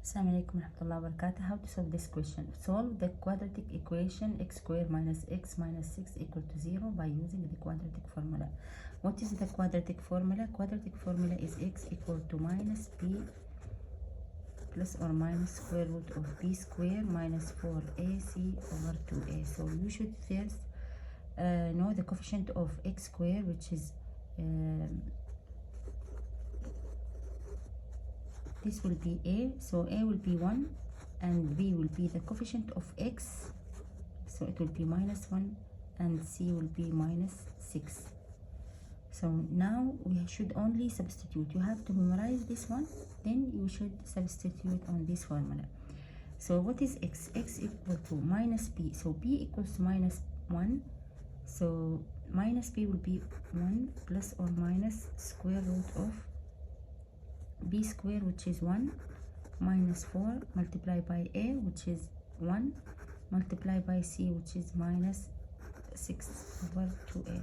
Assalamu alaikum warahmatullahi wabarakatuh. How to solve this question? Solve the quadratic equation x squared minus x minus 6 equal to 0 by using the quadratic formula. What is the quadratic formula? Quadratic formula is x equal to minus b plus or minus square root of b squared minus 4ac over 2a. So you should first know the coefficient of x squared, which is this will be a, so a will be 1 and b will be the coefficient of x, so it will be minus 1, and c will be minus 6. So now we should only substitute. You have to memorize this one, then you should substitute on this formula. So what is x? X equal to minus b, so b equals to minus 1, so minus b will be 1 plus or minus square root of b squared, which is 1, minus 4 multiplied by a, which is 1, multiplied by c, which is minus 6 over 2a.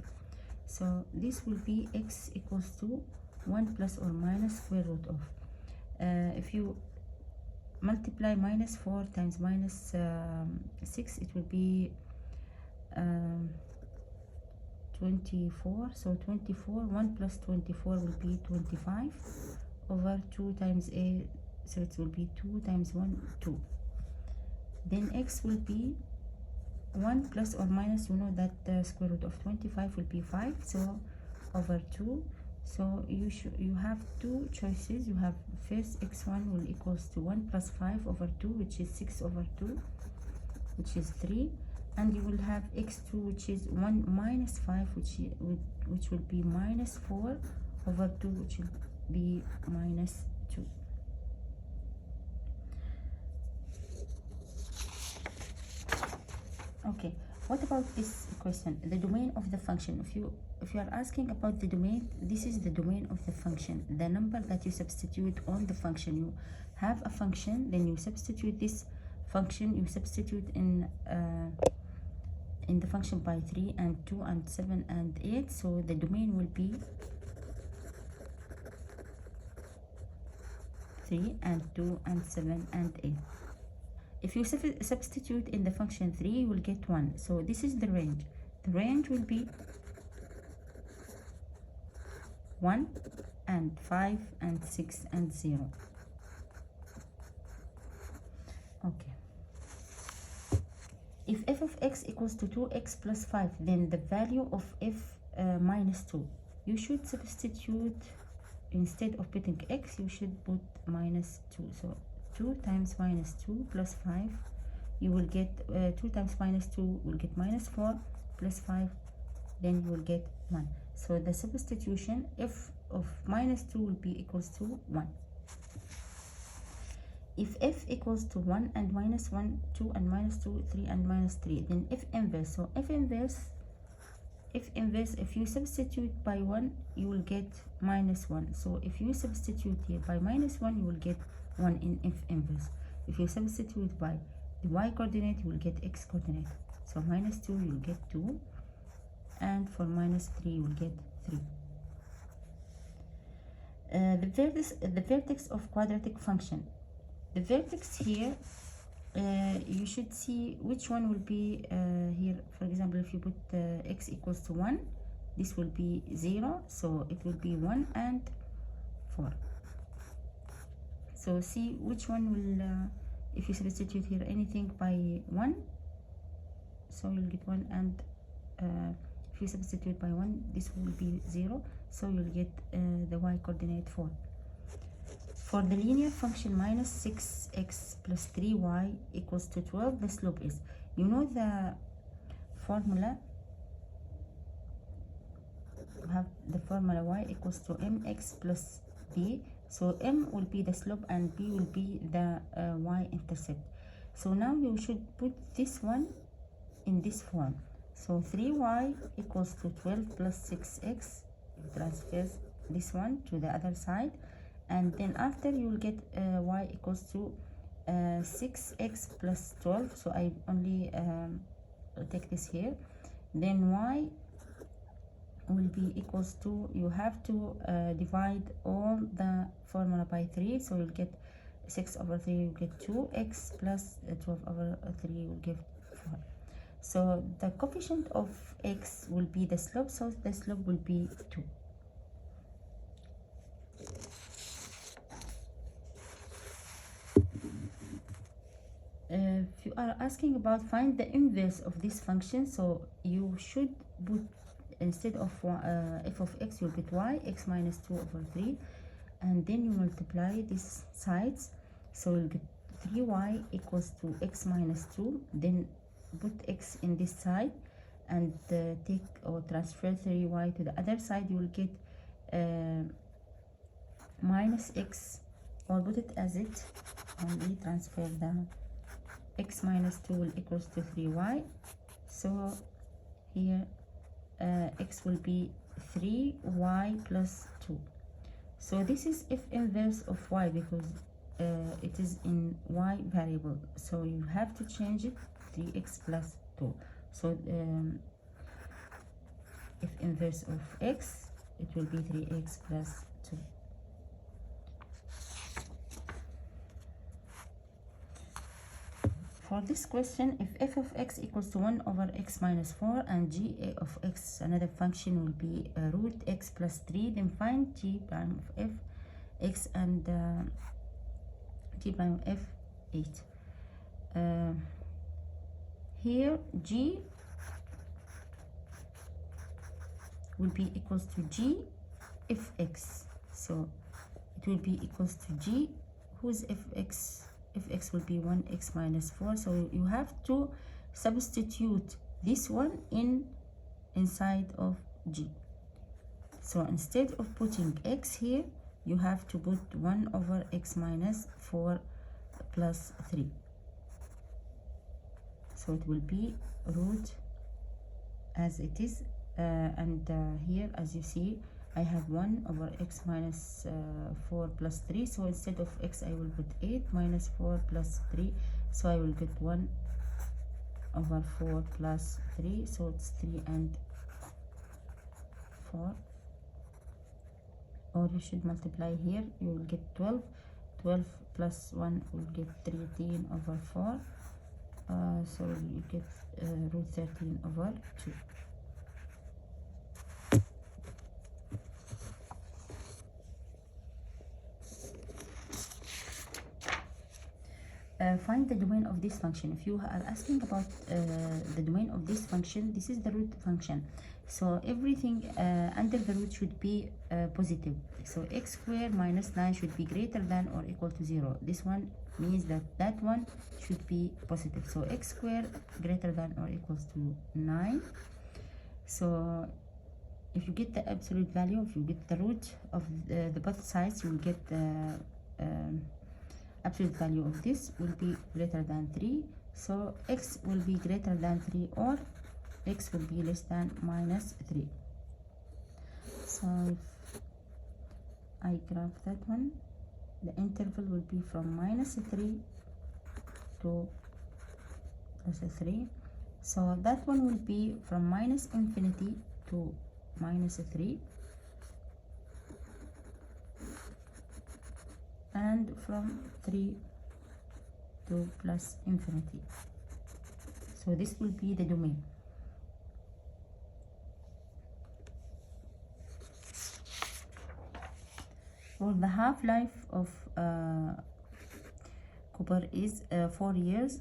So this will be x equals to 1 plus or minus square root of, if you multiply minus 4 times minus 6, it will be 24. So 24, 1 plus 24 will be 25 over 2 times a, so it will be 2 times 1, 2. Then x will be 1 plus or minus, you know that the square root of 25 will be 5, so over 2. So you have two choices. You have first x1 will equals to 1 plus 5 over 2, which is 6 over 2, which is 3, and you will have x2, which is 1 minus 5, which will be minus 4 over 2, which will be minus 2. Okay, what about this question, the domain of the function? If you are asking about the domain, this is the domain of the function, the number that you substitute on the function. You have a function, then you substitute this function, you substitute in the function by 3 and 2 and 7 and 8, so the domain will be 3 and 2 and 7 and 8. If you substitute in the function 3, you will get 1. So this is the range. The range will be 1 and 5 and 6 and 0. Okay. If f of x equals to 2x plus 5, then the value of f minus 2. You should substitute, instead of putting x, you should put minus 2. So 2 times minus 2 plus 5, you will get 2 times minus 2 will get minus 4 plus 5, then you will get 1. So the substitution, f of minus 2 will be equals to 1. If f equals to 1 and minus 1, 2 and minus 2, 3 and minus 3, then f inverse. So f inverse, if you substitute by 1, you will get minus 1. So if you substitute here by minus 1, you will get 1 in f inverse. If you substitute by the y coordinate, you will get x coordinate. So minus 2, you will get 2, and for minus 3, you will get 3. The vertex of quadratic function. The vertex here, you should see which one will be here. For example, if you put x equals to 1, this will be 0, so it will be 1 and 4. So see which one will, if you substitute here anything by 1, so you'll get 1, and if you substitute by 1, this will be 0, so you'll get the y coordinate 4. For the linear function minus 6x plus 3y equals to 12, the slope is, you know the formula, you have the formula y equals to mx plus b. So m will be the slope and b will be the y-intercept. So now you should put this one in this form. So 3y equals to 12 plus 6x, you transfer this one to the other side, and then after you will get y equals to 6x plus 12. So I only take this here. Then y will be equals to, you have to divide all the formula by 3, so you'll get 6 over 3 will get 2x plus 12 over 3 will give 4. So the coefficient of x will be the slope, so the slope will be 2. If you are asking about find the inverse of this function, so you should put, instead of f of x, you'll get y, x minus 2 over 3, and then you multiply these sides, so you'll get 3y equals to x minus 2, then put x in this side and take or transfer 3y to the other side, you will get minus x, or put it as it, only transfer the x minus 2 will equals to 3y, so here x will be 3y plus 2. So this is f inverse of y because it is in y variable, so you have to change it 3x plus 2. So f inverse of x, it will be 3x plus 2. For this question, if f of x equals to 1 over x minus 4 and g of x, another function, will be root x plus 3, then find g prime of f x and g prime of f 8. Here g will be equals to g f x, so it will be equals to g whose fx will be 1x minus 4, so you have to substitute this one inside of g. So instead of putting x here, you have to put 1 over x minus 4 plus 3, so it will be root as it is, and here as you see I have 1 over x minus 4 plus 3, so instead of x I will put 8 minus 4 plus 3, so I will get 1 over 4 plus 3, so it's 3 and 4, or you should multiply here, you will get 12 plus 1 will get 13 over 4, so you get root 13 over 2. Find the domain of this function. If you are asking about the domain of this function, this is the root function, so everything under the root should be positive, so x squared minus 9 should be greater than or equal to 0. This one means that that one should be positive, so x squared greater than or equals to 9. So if you get the absolute value, if you get the root of the both sides, you will get the absolute value of this will be greater than 3, so x will be greater than 3 or x will be less than minus 3. So if I graph that one, the interval will be from minus 3 to plus 3, so that one will be from minus infinity to minus 3, and from 3 to plus infinity, so this will be the domain. For the half-life of copper is 4 years.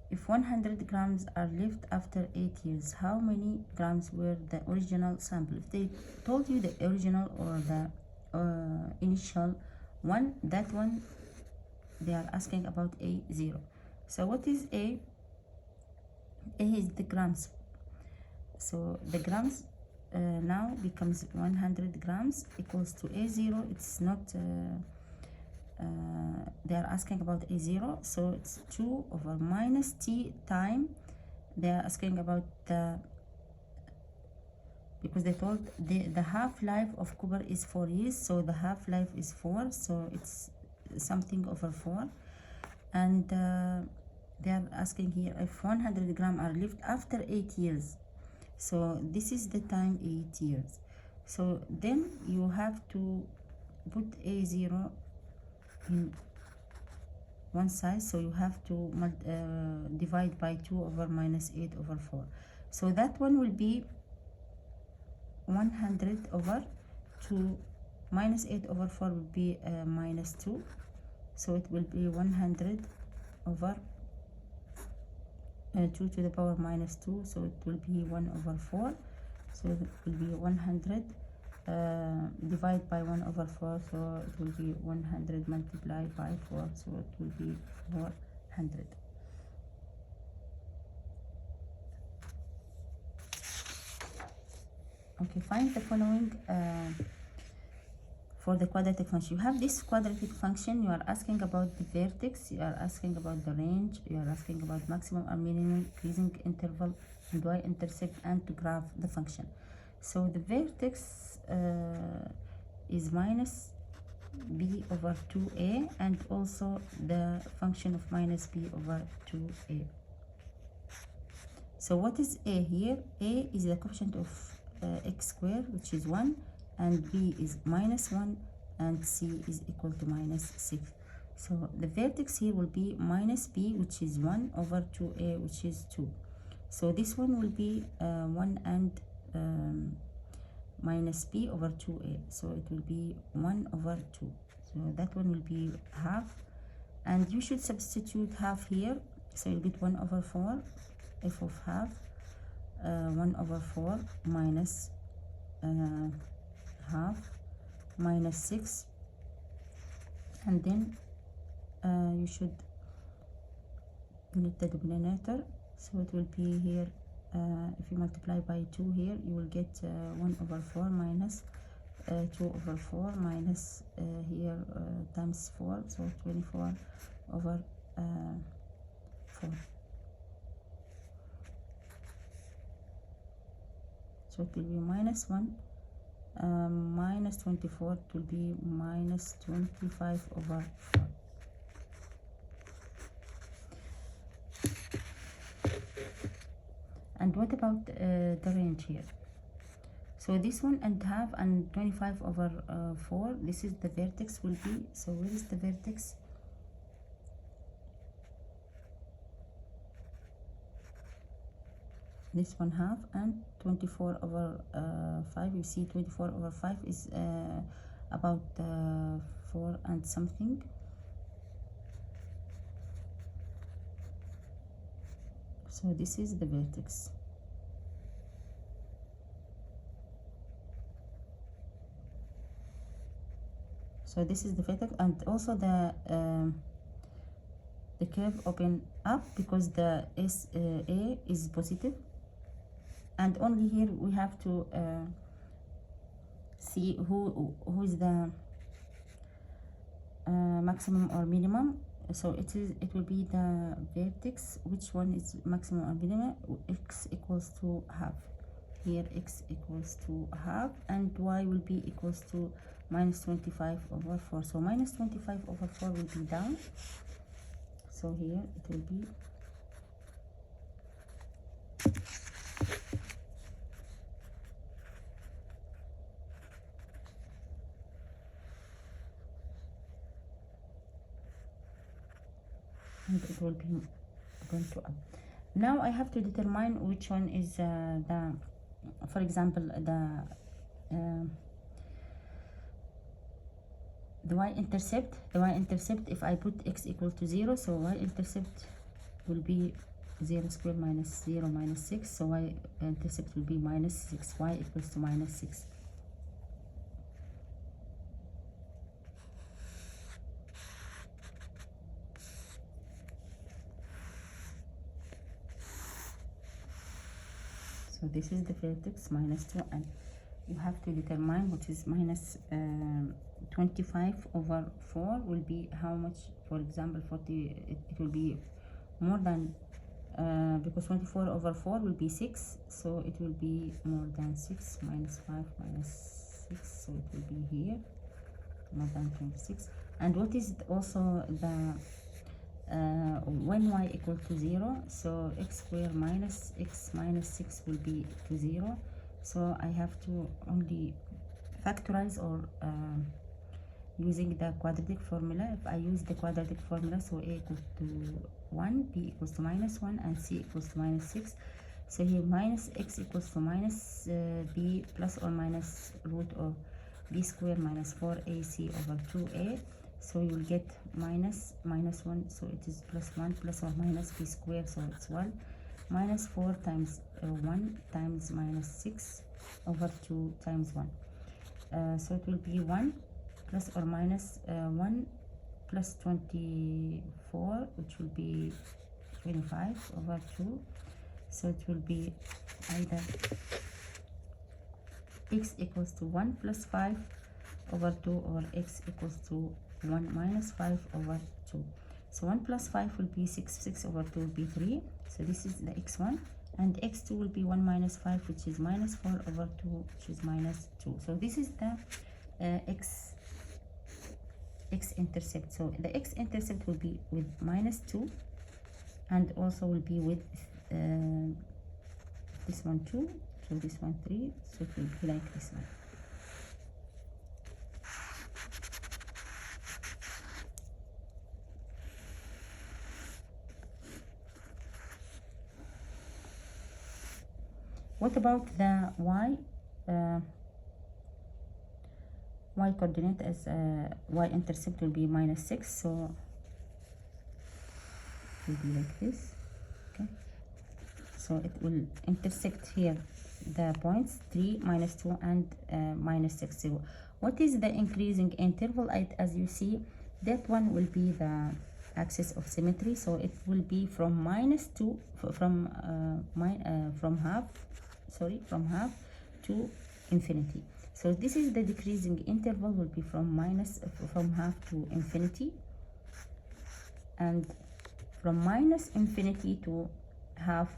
If 100 grams are left after 8 years, how many grams were the original sample? If they told you the original or the initial one, that one they are asking about A0. So what is A? A is the grams, so the grams now becomes 100 grams equals to A0. It's not they are asking about A0, so it's 2 over minus t time, they are asking about the, because they told the half-life of copper is 4 years, so the half-life is 4, so it's something over 4, and they are asking here if 100 grams are left after 8 years, so this is the time 8 years, so then you have to put A0 in one side, so you have to divide by 2 over minus 8 over 4. So that one will be 100 over 2 minus 8 over 4 will be minus 2, so it will be 100 over 2 to the power minus 2, so it will be 1 over 4, so it will be 100 divide by 1 over 4, so it will be 100 multiplied by 4, so it will be 400. Okay, find the following for the quadratic function. You have this quadratic function, you are asking about the vertex, you are asking about the range, you are asking about maximum or minimum, increasing interval, and y-intercept, and to graph the function. So the vertex is minus b over 2a, and also the function of minus b over 2a. So what is a here? A is the coefficient of x squared, which is 1, and b is minus 1, and c is equal to minus 6. So the vertex here will be minus b, which is 1, over 2a, which is 2. So this one will be 1 and minus b over 2a, so it will be 1 over 2. So that one will be half, and you should substitute half here, so you'll get 1 over 4 f of half, 1 over 4 minus half minus 6, and then you should unit the denominator, so it will be here, if you multiply by 2 here, you will get 1 over 4 minus 2 over 4 minus here times 4, so 24 over 4. So it will be minus 1 minus 24, it will be minus 25 over 4. And what about the range here? So this 1 and half and 25 over 4, this is the vertex will be, so where is the vertex? This 1 half and 24 over 5, you see 24 over 5 is about 4 and something. So this is the vertex. So this is the vertex, and also the curve open up because the SA is positive. And only here we have to see who is the maximum or minimum. So it will be the vertex, which one is maximum or minimum. X equals to half. Here x equals to half, and y will be equals to minus 25 over 4. So minus 25 over 4 will be down. So here it will be and it will be going to up. Now I have to determine which one is the, for example, the y-intercept. The y-intercept, if I put x equal to 0, so y-intercept will be 0 squared minus 0 minus 6, so y-intercept will be minus 6, y equals to minus 6. So this is the vertex, minus 2, and you have to determine what is minus 25 over 4 will be how much. For example, 40, it will be more than, because 24 over 4 will be 6, so it will be more than 6, minus 5 minus 6, so it will be here more than 26. And what is also the when y equal to 0, so x squared minus x minus 6 will be to 0, so I have to only factorize or using the quadratic formula. If I use the quadratic formula, so a equals to 1, b equals to minus 1, and c equals to minus 6. So here minus x equals to minus b plus or minus root of b squared minus 4ac over 2a. So you will get minus 1, so it is plus 1 plus or minus b squared, so it's 1 minus 4 times 1 times minus 6 over 2 times 1. So it will be 1 plus or minus 1 plus 24, which will be 25 over 2. So it will be either x equals to 1 plus 5 over 2 or x equals to 1 minus 5 over 2. So 1 plus 5 will be 6 over 2 will be 3. So this is the x1, and x2 will be 1 minus 5, which is minus 4 over 2, which is minus 2. So this is the x-intercept. So the x-intercept will be with minus 2, and also will be with this one 2, so this one 3, so it will be like this one. What about the y coordinate? As y-intercept will be minus 6, so it will be like this. Okay, so it will intersect here the points 3, minus 2, and minus 6, 0. What is the increasing interval? As you see, that one will be the axis of symmetry, so it will be from minus 2 from half to infinity. So this is the decreasing interval, will be from half to infinity, and from minus infinity to half,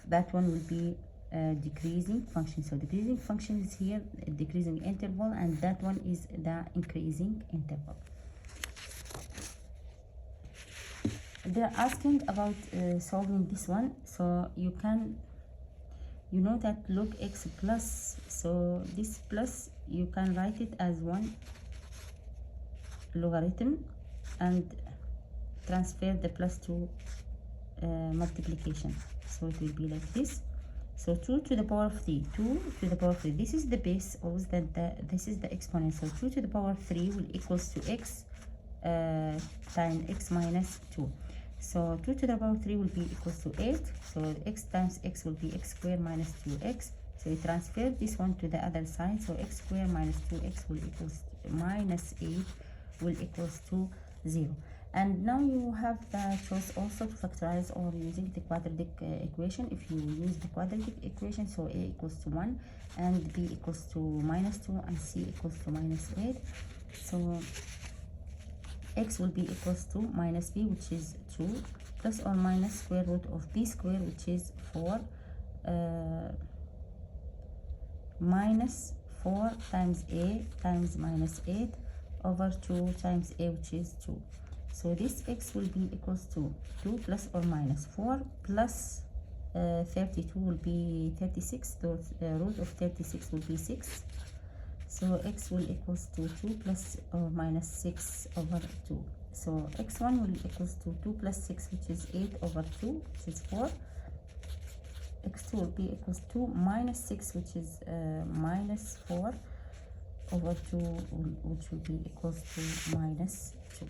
that one will be a decreasing function. So decreasing function is here, a decreasing interval, and that one is the increasing interval. They're asking about solving this one, so you know that log x plus, so this plus you can write it as 1 logarithm and transfer the plus to multiplication. So it will be like this. So 2 to the power of 3, 2 to the power of 3. This is the base, always this is the exponent. So 2 to the power of 3 will equals to x times x minus 2. So 2 to the power of 3 will be equals to 8. So x times x will be x squared minus 2x. So we transfer this one to the other side. So x squared minus 2x will equals minus 8 will equals to 0. And now you have the choice also to factorize or using the quadratic equation. If you use the quadratic equation, so a equals to 1 and b equals to minus 2 and c equals to minus 8. So x will be equals to minus b, which is 2, plus or minus square root of b squared, which is 4, minus 4 times a times minus 8 over 2 times a, which is 2. So this x will be equals to 2 plus or minus 4 plus 32 will be 36. The root of 36 will be 6. So x will equals to 2 plus or minus 6 over 2. So x1 will equals to 2 plus 6, which is 8 over 2, which is 4. x2 will be equals to minus 6, which is minus 4 over 2, which will be equals to minus 2.